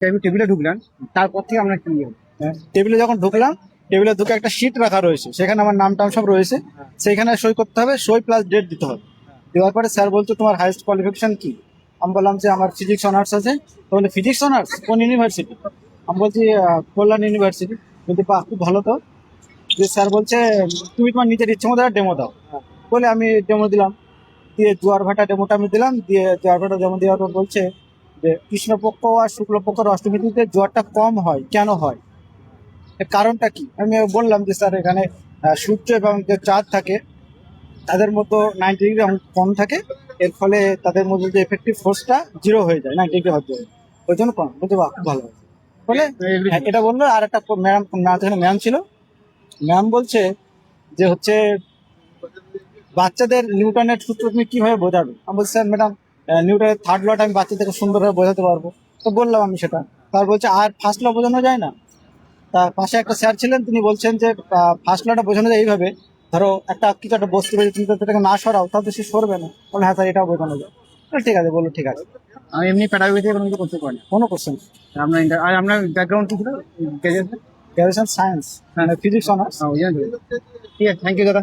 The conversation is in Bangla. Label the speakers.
Speaker 1: আমি টেবিলে ঢুকলাম, তারপর থেকে আমরা কি নিয়ে
Speaker 2: টেবিলে যখন ঢুকলাম, টেবিলে ঢুকে একটা শিট রাখা রয়েছে, সেখানে আমার নাম টাম সব রয়েছে, সেইখানে সই করতে হবে, সই প্লাস ডেট দিতে হবে। দেওয়ার পরে স্যার বলছে তোমার হাইয়েস্ট কোয়ালিফিকেশন কি? আমি বললাম যে আমার ফিজিক্স অনার্স আছে। তো বলে ফিজিক্স অনার্স কোন ইউনিভার্সিটি? আমি বলছি কল্যাণ ইউনিভার্সিটি। বলছি বাহ, খুব ভালো তো। যে স্যার বলছে তুমি তোমার নিজের ইচ্ছে মতো ডেমো দাও। বলে আমি ডেমো দিলাম, দিয়ে জোয়ার ভাটা ডেমোটা আমি দিলাম, দিয়ে জোয়ার ভাটা ডেমো দেওয়ার পর বলছে যে কৃষ্ণপক্ষ আর শুক্লপক্ষর অষ্টমীতিতে জোয়ারটা কম হয়, কেন হয়, এর কারণটা কি? আমি বললাম যে স্যার এখানে সূর্য এবং যে চাঁদ থাকে তাদের মধ্যে 90 ডিগ্রি কম থাকে, এর ফলে তাদের মধ্যে যে এফেক্টিভ ফোর্সটা জিরো হয়ে যায়, 90 ডিগ্রি হওয়ার জন্য, ওই জন্য কম। বলতে বাহ, খুব ভালো হয়েছে। বলে হ্যাঁ, এটা বললো। আর একটা ম্যাম, ম্যাম ছিল, ম্যাম বলছে যে হচ্ছে বাচ্চাদের নিউটনের সূত্র তুমি কিভাবে বোঝাবে? আমি বলছি স্যার ম্যাডাম নিউটনের থার্ড লটা আমি বাচ্চাদেরকে সুন্দরভাবে বোঝাতে পারবো। তো বললাম আমি সেটা। তার বলছে আর ফার্স্ট ল বোঝানো যায় না? তার পাশে একটা স্যার ছিলেন, তিনি বলছেন যে ফার্স্ট লটা বোঝানো যায় এইভাবে, ধরো একটা কিছু একটা বস্তু রয়েছে, তুমি যদি এটাকে না সরাও তাহলে তো সে সরবে না। বলে হ্যাঁ স্যার, এটাও বোঝানো যায়। বলে, ঠিক আছে। বললো ঠিক আছে,
Speaker 1: আমি এমনি প্যাডাগজিতে কোনো কিছু করতে পারি না।
Speaker 2: কোনো কোশ্চেন।
Speaker 1: আপনার আর আপনার ব্যাকগ্রাউন্ড কি ছিল? গ্রাজুয়েশন?
Speaker 2: গ্রাজুয়েশন সায়েন্স,
Speaker 1: হ্যাঁ,
Speaker 2: ফিজিক্স অনার্স।
Speaker 1: ওই জন্য। ঠিক আছে, থ্যাংক ইউ দাদা।